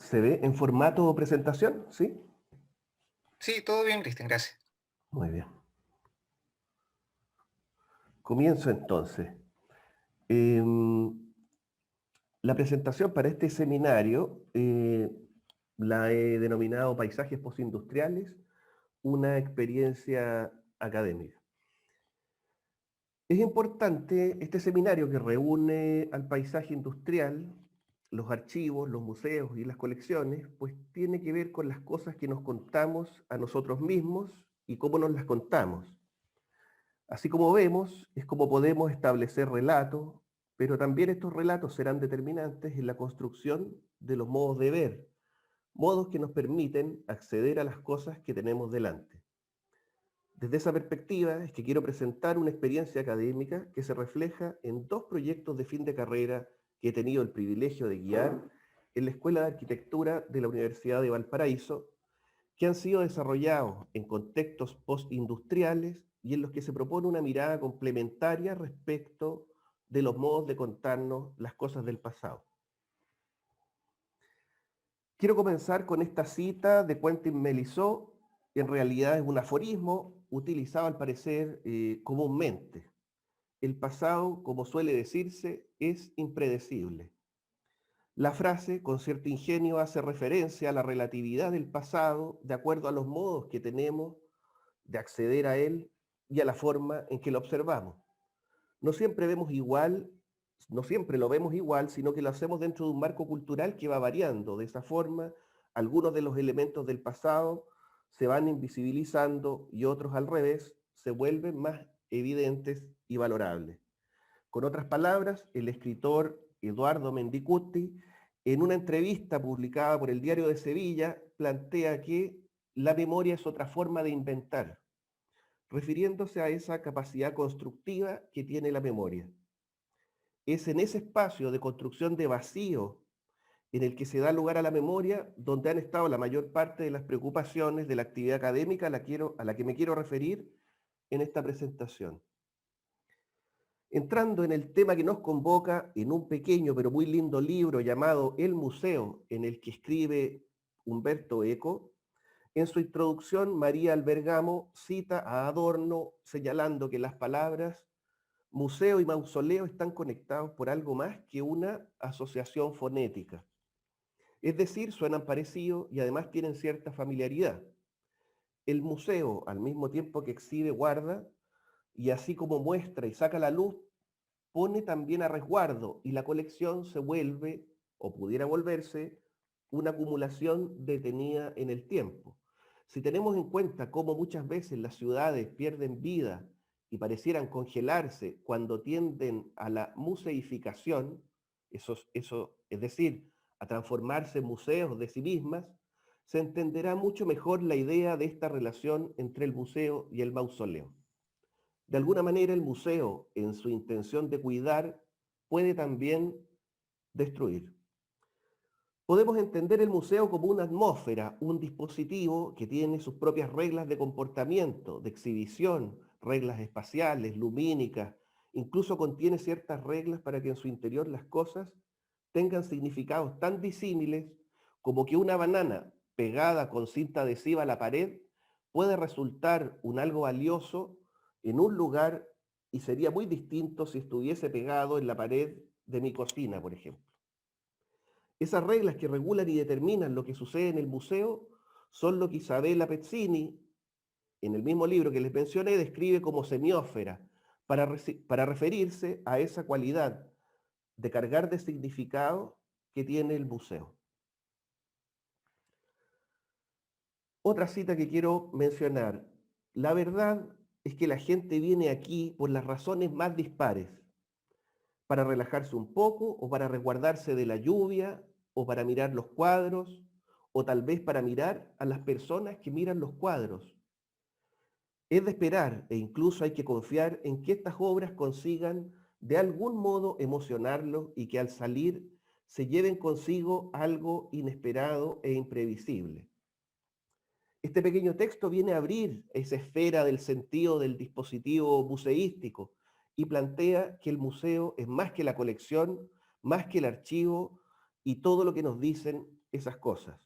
¿Se ve en formato presentación? ¿Sí? Sí, todo bien, Cristian, gracias. Muy bien. Comienzo entonces. La presentación para este seminario la he denominado Paisajes Postindustriales, una experiencia académica. Es importante este seminario que reúne al paisaje industrial, los archivos, los museos y las colecciones, pues tiene que ver con las cosas que nos contamos a nosotros mismos y cómo nos las contamos. Así como vemos, es como podemos establecer relatos, pero también estos relatos serán determinantes en la construcción de los modos de ver, modos que nos permiten acceder a las cosas que tenemos delante. Desde esa perspectiva es que quiero presentar una experiencia académica que se refleja en dos proyectos de fin de carrera que he tenido el privilegio de guiar en la Escuela de Arquitectura de la Universidad de Valparaíso, que han sido desarrollados en contextos postindustriales y en los que se propone una mirada complementaria respecto de los modos de contarnos las cosas del pasado. Quiero comenzar con esta cita de Quentin Melisot, que en realidad es un aforismo utilizado al parecer comúnmente. El pasado, como suele decirse, es impredecible. La frase, con cierto ingenio, hace referencia a la relatividad del pasado de acuerdo a los modos que tenemos de acceder a él y a la forma en que lo observamos. No siempre vemos igual, no siempre lo vemos igual, sino que lo hacemos dentro de un marco cultural que va variando. De esa forma, algunos de los elementos del pasado se van invisibilizando y otros al revés se vuelven más evidentes y valorables. Con otras palabras, el escritor Eduardo Mendicutti, en una entrevista publicada por el Diario de Sevilla, plantea que la memoria es otra forma de inventar, refiriéndose a esa capacidad constructiva que tiene la memoria. Es en ese espacio de construcción de vacío en el que se da lugar a la memoria donde han estado la mayor parte de las preocupaciones de la actividad académica a la que me quiero referir en esta presentación. Entrando en el tema que nos convoca en un pequeño pero muy lindo libro llamado El Museo, en el que escribe Humberto Eco, en su introducción María Albergamo cita a Adorno señalando que las palabras museo y mausoleo están conectados por algo más que una asociación fonética. Es decir, suenan parecidos y además tienen cierta familiaridad. El museo, al mismo tiempo que exhibe, guarda, y así como muestra y saca la luz, pone también a resguardo y la colección se vuelve, o pudiera volverse, una acumulación detenida en el tiempo. Si tenemos en cuenta cómo muchas veces las ciudades pierden vida y parecieran congelarse cuando tienden a la museificación, eso es decir, a transformarse en museos de sí mismas, se entenderá mucho mejor la idea de esta relación entre el museo y el mausoleo. De alguna manera el museo, en su intención de cuidar, puede también destruir. Podemos entender el museo como una atmósfera, un dispositivo que tiene sus propias reglas de comportamiento, de exhibición, reglas espaciales, lumínicas, incluso contiene ciertas reglas para que en su interior las cosas tengan significados tan disímiles como que una banana pegada con cinta adhesiva a la pared puede resultar un algo valioso en un lugar y sería muy distinto si estuviese pegado en la pared de mi cocina, por ejemplo. Esas reglas que regulan y determinan lo que sucede en el museo son lo que Isabella Pezzini, en el mismo libro que les mencioné, describe como semiósfera, para referirse a esa cualidad de cargar de significado que tiene el museo. Otra cita que quiero mencionar. La verdad es que la gente viene aquí por las razones más dispares, para relajarse un poco o para resguardarse de la lluvia o para mirar los cuadros o tal vez para mirar a las personas que miran los cuadros. Es de esperar e incluso hay que confiar en que estas obras consigan de algún modo emocionarlos y que al salir se lleven consigo algo inesperado e imprevisible. Este pequeño texto viene a abrir esa esfera del sentido del dispositivo museístico y plantea que el museo es más que la colección, más que el archivo y todo lo que nos dicen esas cosas.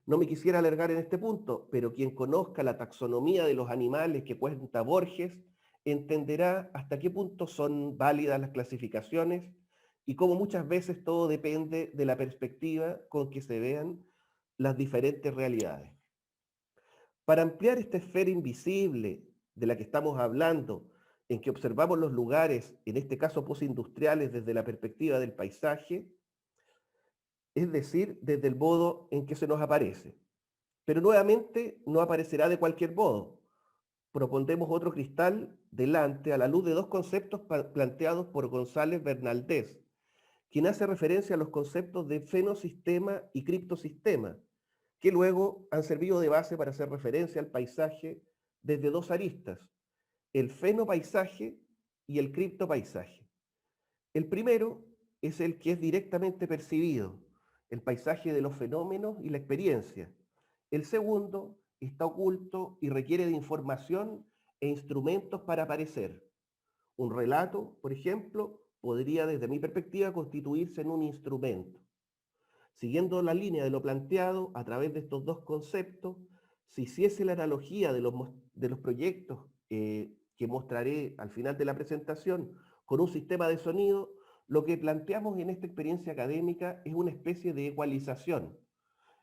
No me quisiera alargar en este punto, pero quien conozca la taxonomía de los animales que cuenta Borges entenderá hasta qué punto son válidas las clasificaciones y cómo muchas veces todo depende de la perspectiva con que se vean las diferentes realidades. Para ampliar esta esfera invisible de la que estamos hablando, en que observamos los lugares, en este caso postindustriales, desde la perspectiva del paisaje, es decir, desde el modo en que se nos aparece. Pero nuevamente no aparecerá de cualquier modo. Propondremos otro cristal delante a la luz de dos conceptos planteados por González Bernaldez, quien hace referencia a los conceptos de fenosistema y criptosistema, que luego han servido de base para hacer referencia al paisaje desde dos aristas, el fenopaisaje y el criptopaisaje. El primero es el que es directamente percibido, el paisaje de los fenómenos y la experiencia. El segundo está oculto y requiere de información e instrumentos para aparecer. Un relato, por ejemplo, podría desde mi perspectiva constituirse en un instrumento. Siguiendo la línea de lo planteado a través de estos dos conceptos, si hiciese la analogía de los proyectos que mostraré al final de la presentación con un sistema de sonido, lo que planteamos en esta experiencia académica es una especie de ecualización,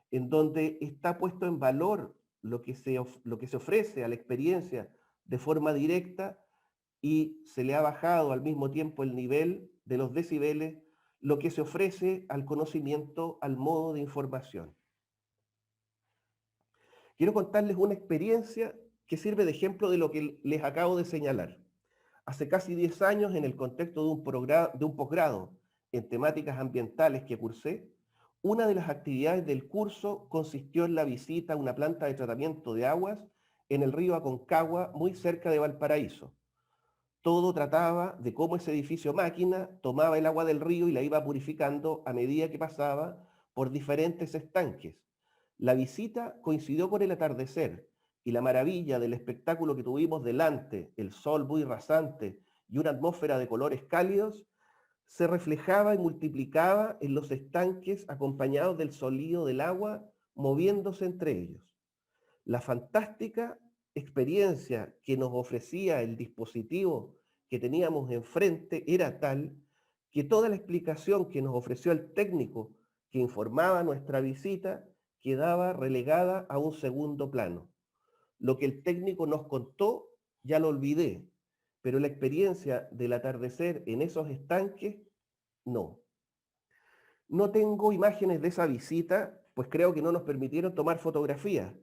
en donde está puesto en valor lo que se ofrece a la experiencia de forma directa y se le ha bajado al mismo tiempo el nivel de los decibeles, lo que se ofrece al conocimiento, al modo de información. Quiero contarles una experiencia que sirve de ejemplo de lo que les acabo de señalar. Hace casi 10 años, en el contexto de un posgrado en temáticas ambientales que cursé, una de las actividades del curso consistió en la visita a una planta de tratamiento de aguas en el río Aconcagua, muy cerca de Valparaíso. Todo trataba de cómo ese edificio máquina tomaba el agua del río y la iba purificando a medida que pasaba por diferentes estanques. La visita coincidió con el atardecer y la maravilla del espectáculo que tuvimos delante, el sol muy rasante y una atmósfera de colores cálidos, se reflejaba y multiplicaba en los estanques acompañados del sonido del agua moviéndose entre ellos. La fantástica experiencia que nos ofrecía el dispositivo que teníamos enfrente era tal que toda la explicación que nos ofreció el técnico que informaba nuestra visita quedaba relegada a un segundo plano. Lo que el técnico nos contó ya lo olvidé, pero la experiencia del atardecer en esos estanques, no. No tengo imágenes de esa visita, pues creo que no nos permitieron tomar fotografías.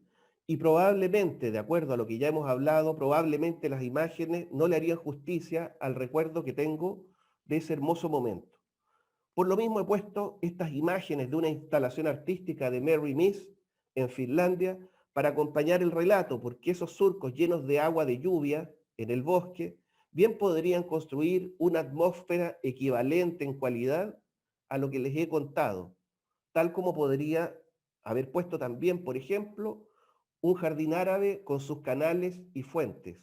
Y probablemente, de acuerdo a lo que ya hemos hablado, probablemente las imágenes no le harían justicia al recuerdo que tengo de ese hermoso momento. Por lo mismo he puesto estas imágenes de una instalación artística de Mary Miss en Finlandia para acompañar el relato, porque esos surcos llenos de agua de lluvia en el bosque bien podrían construir una atmósfera equivalente en cualidad a lo que les he contado, tal como podría haber puesto también, por ejemplo, un jardín árabe con sus canales y fuentes.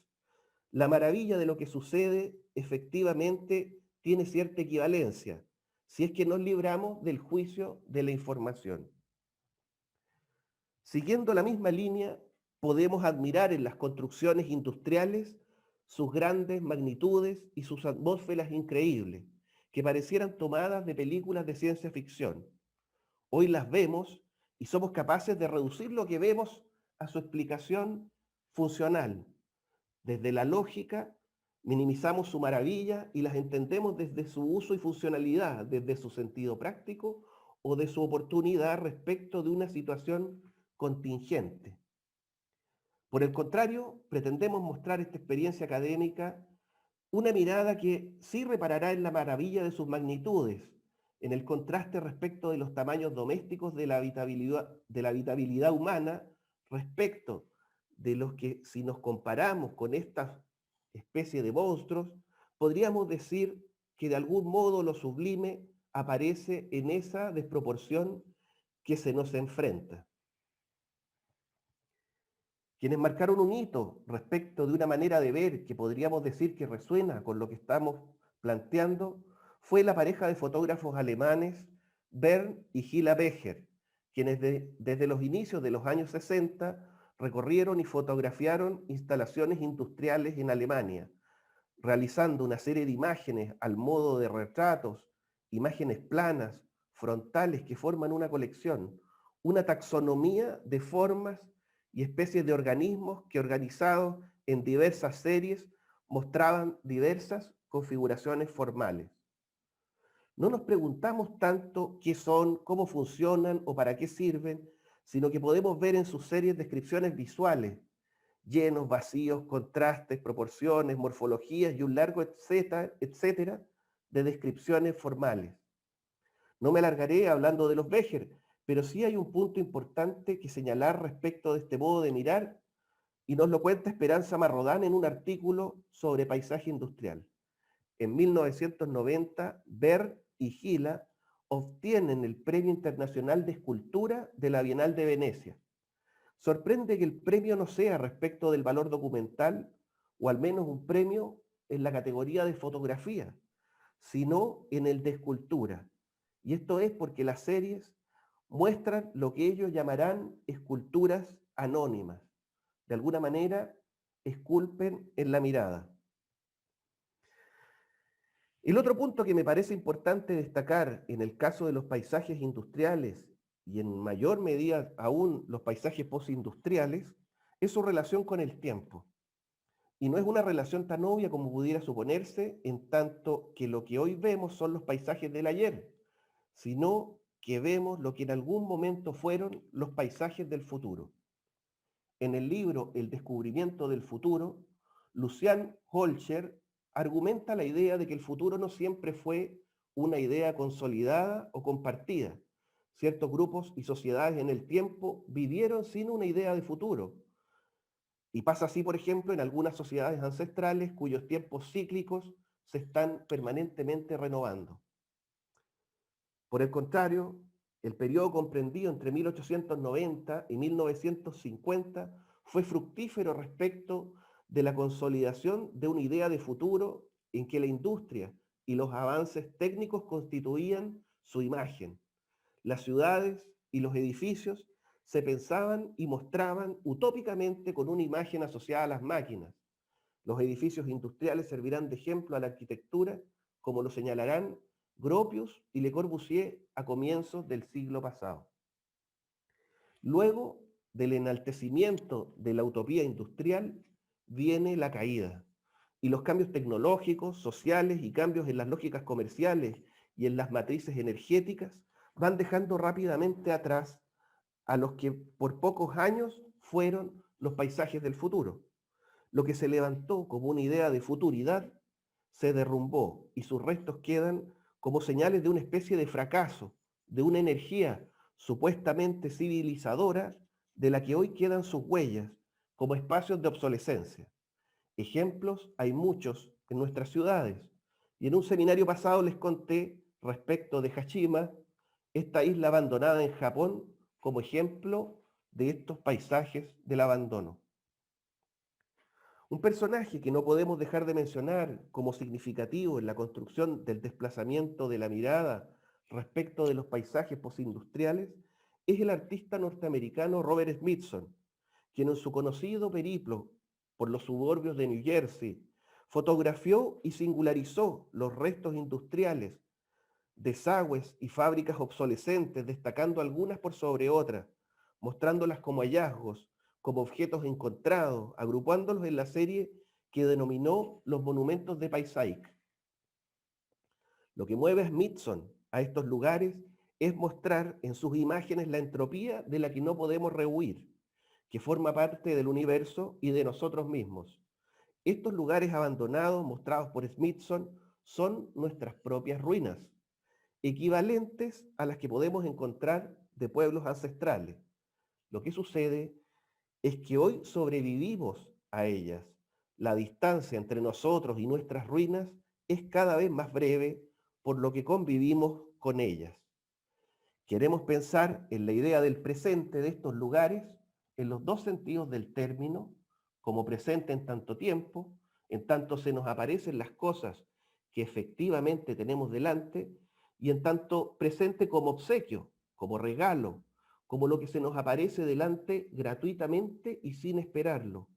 La maravilla de lo que sucede efectivamente tiene cierta equivalencia, si es que nos libramos del juicio de la información. Siguiendo la misma línea, podemos admirar en las construcciones industriales sus grandes magnitudes y sus atmósferas increíbles, que parecieran tomadas de películas de ciencia ficción. Hoy las vemos y somos capaces de reducir lo que vemos a su explicación funcional. Desde la lógica, minimizamos su maravilla y las entendemos desde su uso y funcionalidad, desde su sentido práctico o de su oportunidad respecto de una situación contingente. Por el contrario, pretendemos mostrar esta experiencia académica una mirada que sí reparará en la maravilla de sus magnitudes, en el contraste respecto de los tamaños domésticos de la habitabilidad humana respecto de los que, si nos comparamos con esta especie de monstruos, podríamos decir que de algún modo lo sublime aparece en esa desproporción que se nos enfrenta. Quienes marcaron un hito respecto de una manera de ver que podríamos decir que resuena con lo que estamos planteando, fue la pareja de fotógrafos alemanes Bern y Gila Becher, quienes desde los inicios de los años 60 recorrieron y fotografiaron instalaciones industriales en Alemania, realizando una serie de imágenes al modo de retratos, imágenes planas, frontales que forman una colección, una taxonomía de formas y especies de organismos que organizados en diversas series mostraban diversas configuraciones formales. No nos preguntamos tanto qué son, cómo funcionan o para qué sirven, sino que podemos ver en sus series descripciones visuales, llenos, vacíos, contrastes, proporciones, morfologías y un largo etcétera de descripciones formales. No me alargaré hablando de los Becher, pero sí hay un punto importante que señalar respecto de este modo de mirar y nos lo cuenta Esperanza Marrodán en un artículo sobre paisaje industrial. En 1990, Ver y Gila obtienen el Premio Internacional de Escultura de la Bienal de Venecia. Sorprende que el premio no sea respecto del valor documental, o al menos un premio en la categoría de fotografía, sino en el de escultura. Y esto es porque las series muestran lo que ellos llamarán esculturas anónimas. De alguna manera, esculpen en la mirada. El otro punto que me parece importante destacar en el caso de los paisajes industriales y en mayor medida aún los paisajes postindustriales es su relación con el tiempo. Y no es una relación tan obvia como pudiera suponerse, en tanto que lo que hoy vemos son los paisajes del ayer, sino que vemos lo que en algún momento fueron los paisajes del futuro. En el libro El descubrimiento del futuro, Lucian Holscher argumenta la idea de que el futuro no siempre fue una idea consolidada o compartida. Ciertos grupos y sociedades en el tiempo vivieron sin una idea de futuro. Y pasa así, por ejemplo, en algunas sociedades ancestrales cuyos tiempos cíclicos se están permanentemente renovando. Por el contrario, el periodo comprendido entre 1890 y 1950 fue fructífero respecto de la consolidación de una idea de futuro en que la industria y los avances técnicos constituían su imagen. Las ciudades y los edificios se pensaban y mostraban utópicamente con una imagen asociada a las máquinas. Los edificios industriales servirán de ejemplo a la arquitectura, como lo señalarán Gropius y Le Corbusier a comienzos del siglo pasado. Luego del enaltecimiento de la utopía industrial viene la caída y los cambios tecnológicos, sociales y cambios en las lógicas comerciales y en las matrices energéticas van dejando rápidamente atrás a los que por pocos años fueron los paisajes del futuro. Lo que se levantó como una idea de futuridad se derrumbó y sus restos quedan como señales de una especie de fracaso, de una energía supuestamente civilizadora de la que hoy quedan sus huellas como espacios de obsolescencia. Ejemplos hay muchos en nuestras ciudades y en un seminario pasado les conté respecto de Hashima, esta isla abandonada en Japón, como ejemplo de estos paisajes del abandono. Un personaje que no podemos dejar de mencionar como significativo en la construcción del desplazamiento de la mirada respecto de los paisajes postindustriales es el artista norteamericano Robert Smithson, quien en su conocido periplo por los suburbios de New Jersey fotografió y singularizó los restos industriales, desagües y fábricas obsolescentes, destacando algunas por sobre otras, mostrándolas como hallazgos, como objetos encontrados, agrupándolos en la serie que denominó los monumentos de Paysaic. Lo que mueve a Smithson a estos lugares es mostrar en sus imágenes la entropía de la que no podemos rehuir, que forma parte del universo y de nosotros mismos. Estos lugares abandonados mostrados por Smithson son nuestras propias ruinas, equivalentes a las que podemos encontrar de pueblos ancestrales. Lo que sucede es que hoy sobrevivimos a ellas. La distancia entre nosotros y nuestras ruinas es cada vez más breve, por lo que convivimos con ellas. Queremos pensar en la idea del presente de estos lugares en los dos sentidos del término, como presente en tanto tiempo, en tanto se nos aparecen las cosas que efectivamente tenemos delante, y en tanto presente como obsequio, como regalo, como lo que se nos aparece delante gratuitamente y sin esperarlo.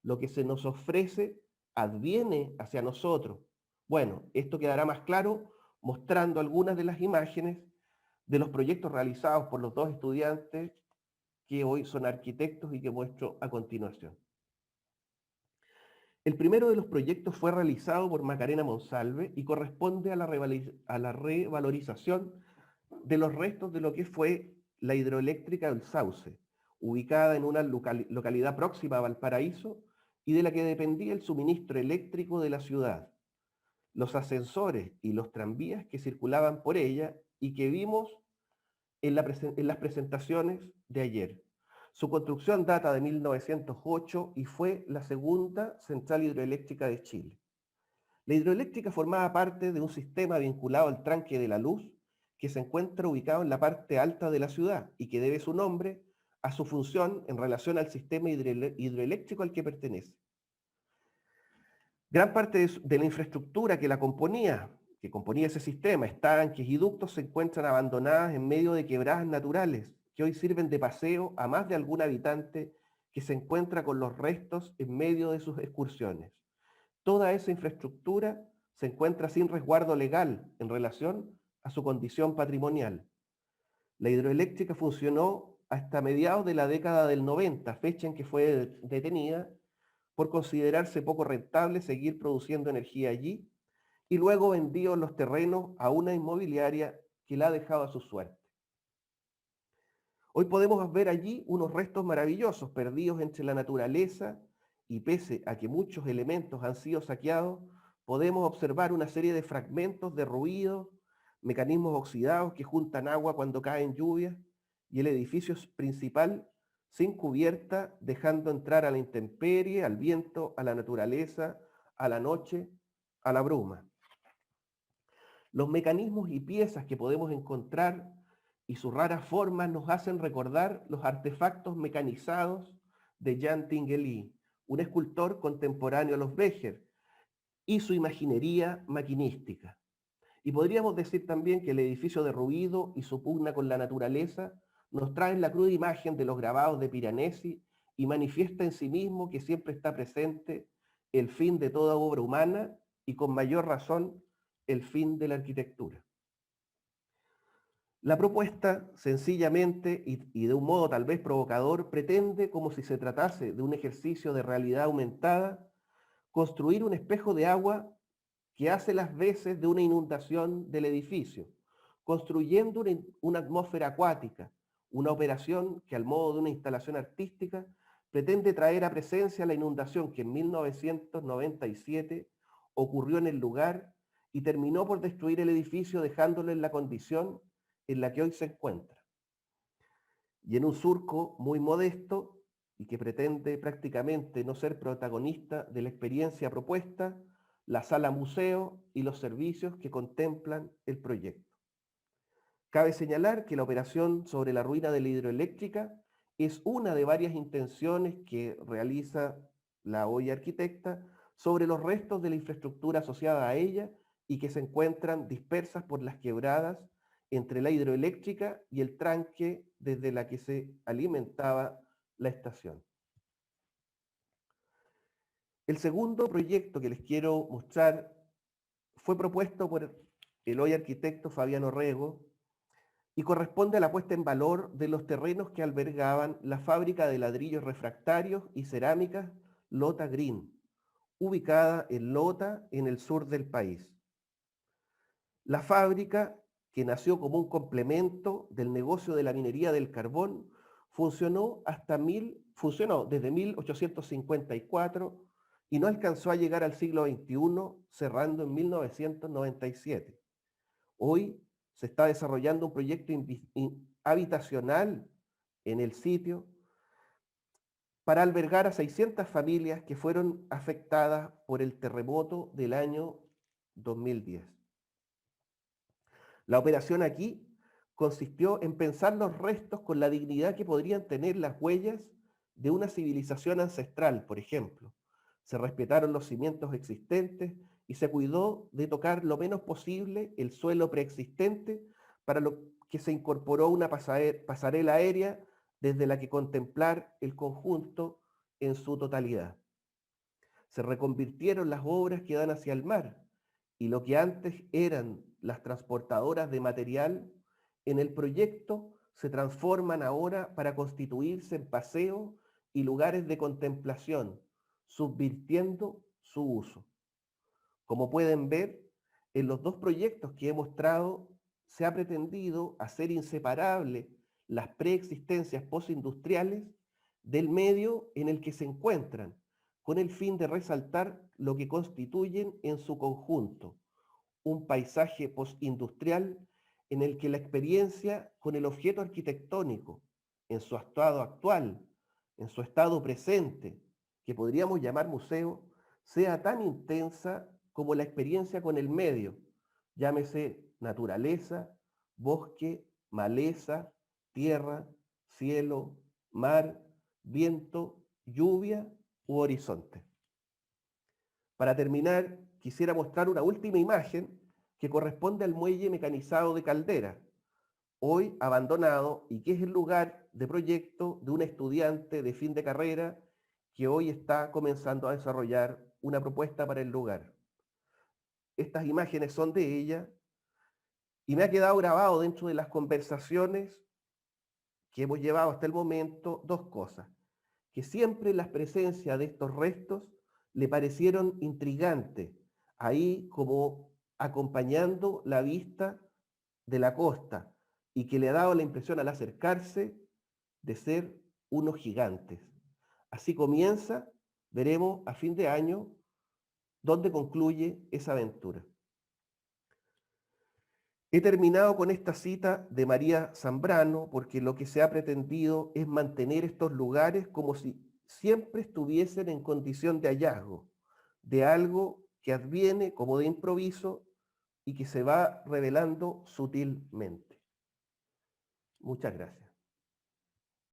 Lo que se nos ofrece adviene hacia nosotros. Bueno, esto quedará más claro mostrando algunas de las imágenes de los proyectos realizados por los dos estudiantes que hoy son arquitectos y que muestro a continuación. El primero de los proyectos fue realizado por Macarena Monsalve y corresponde a la revalorización de los restos de lo que fue la hidroeléctrica del Sauce, ubicada en una localidad próxima a Valparaíso y de la que dependía el suministro eléctrico de la ciudad, los ascensores y los tranvías que circulaban por ella y que vimos en las presentaciones de ayer. Su construcción data de 1908 y fue la segunda central hidroeléctrica de Chile. La hidroeléctrica formaba parte de un sistema vinculado al tranque de la luz que se encuentra ubicado en la parte alta de la ciudad y que debe su nombre a su función en relación al sistema hidroeléctrico al que pertenece. Gran parte de la infraestructura que componía ese sistema, estanques y ductos, se encuentran abandonadas en medio de quebradas naturales que hoy sirven de paseo a más de algún habitante que se encuentra con los restos en medio de sus excursiones. Toda esa infraestructura se encuentra sin resguardo legal en relación a su condición patrimonial. La hidroeléctrica funcionó hasta mediados de la década del 90, fecha en que fue detenida por considerarse poco rentable seguir produciendo energía allí, y luego vendió los terrenos a una inmobiliaria que la ha dejado a su suerte. Hoy podemos ver allí unos restos maravillosos perdidos entre la naturaleza y pese a que muchos elementos han sido saqueados, podemos observar una serie de fragmentos derruidos, mecanismos oxidados que juntan agua cuando caen lluvias y el edificio principal sin cubierta, dejando entrar a la intemperie, al viento, a la naturaleza, a la noche, a la bruma. Los mecanismos y piezas que podemos encontrar y sus raras formas nos hacen recordar los artefactos mecanizados de Jan Tinguely, un escultor contemporáneo a los Becher, y su imaginería maquinística. Y podríamos decir también que el edificio derruido y su pugna con la naturaleza nos traen la cruda imagen de los grabados de Piranesi y manifiesta en sí mismo que siempre está presente el fin de toda obra humana y con mayor razón el fin de la arquitectura. La propuesta, sencillamente y de un modo tal vez provocador, pretende, como si se tratase de un ejercicio de realidad aumentada, construir un espejo de agua que hace las veces de una inundación del edificio, construyendo una atmósfera acuática, una operación que al modo de una instalación artística pretende traer a presencia la inundación que en 1997 ocurrió en el lugar y terminó por destruir el edificio dejándolo en la condición en la que hoy se encuentra. Y en un surco muy modesto y que pretende prácticamente no ser protagonista de la experiencia propuesta, la sala museo y los servicios que contemplan el proyecto. Cabe señalar que la operación sobre la ruina de la hidroeléctrica es una de varias intenciones que realiza la hoy arquitecta sobre los restos de la infraestructura asociada a ella y que se encuentran dispersas por las quebradas entre la hidroeléctrica y el tranque desde la que se alimentaba la estación. El segundo proyecto que les quiero mostrar fue propuesto por el hoy arquitecto Fabián Orrego y corresponde a la puesta en valor de los terrenos que albergaban la fábrica de ladrillos refractarios y cerámicas Lota Green, ubicada en Lota, en el sur del país. La fábrica, que nació como un complemento del negocio de la minería del carbón, funcionó desde 1854 y no alcanzó a llegar al siglo XXI, cerrando en 1997. Hoy se está desarrollando un proyecto habitacional en el sitio para albergar a 600 familias que fueron afectadas por el terremoto del año 2010. La operación aquí consistió en pensar los restos con la dignidad que podrían tener las huellas de una civilización ancestral, por ejemplo. Se respetaron los cimientos existentes y se cuidó de tocar lo menos posible el suelo preexistente, para lo que se incorporó una pasarela aérea desde la que contemplar el conjunto en su totalidad. Se reconvirtieron las obras que dan hacia el mar, y lo que antes eran las transportadoras de material en el proyecto se transforman ahora para constituirse en paseos y lugares de contemplación, subvirtiendo su uso. Como pueden ver, en los dos proyectos que he mostrado se ha pretendido hacer inseparables las preexistencias postindustriales del medio en el que se encuentran, con el fin de resaltar lo que constituyen en su conjunto, un paisaje postindustrial en el que la experiencia con el objeto arquitectónico, en su estado actual, en su estado presente, que podríamos llamar museo, sea tan intensa como la experiencia con el medio, llámese naturaleza, bosque, maleza, tierra, cielo, mar, viento, lluvia u horizonte. Para terminar, quisiera mostrar una última imagen que corresponde al muelle mecanizado de Caldera, hoy abandonado, y que es el lugar de proyecto de un estudiante de fin de carrera que hoy está comenzando a desarrollar una propuesta para el lugar. Estas imágenes son de ella y me ha quedado grabado dentro de las conversaciones que hemos llevado hasta el momento dos cosas: que siempre las presencias de estos restos le parecieron intrigantes, ahí como acompañando la vista de la costa, y que le ha dado la impresión al acercarse de ser unos gigantes. Así comienza, veremos a fin de año dónde concluye esa aventura. He terminado con esta cita de María Zambrano porque lo que se ha pretendido es mantener estos lugares como si siempre estuviesen en condición de hallazgo, de algo que adviene como de improviso y que se va revelando sutilmente. Muchas gracias.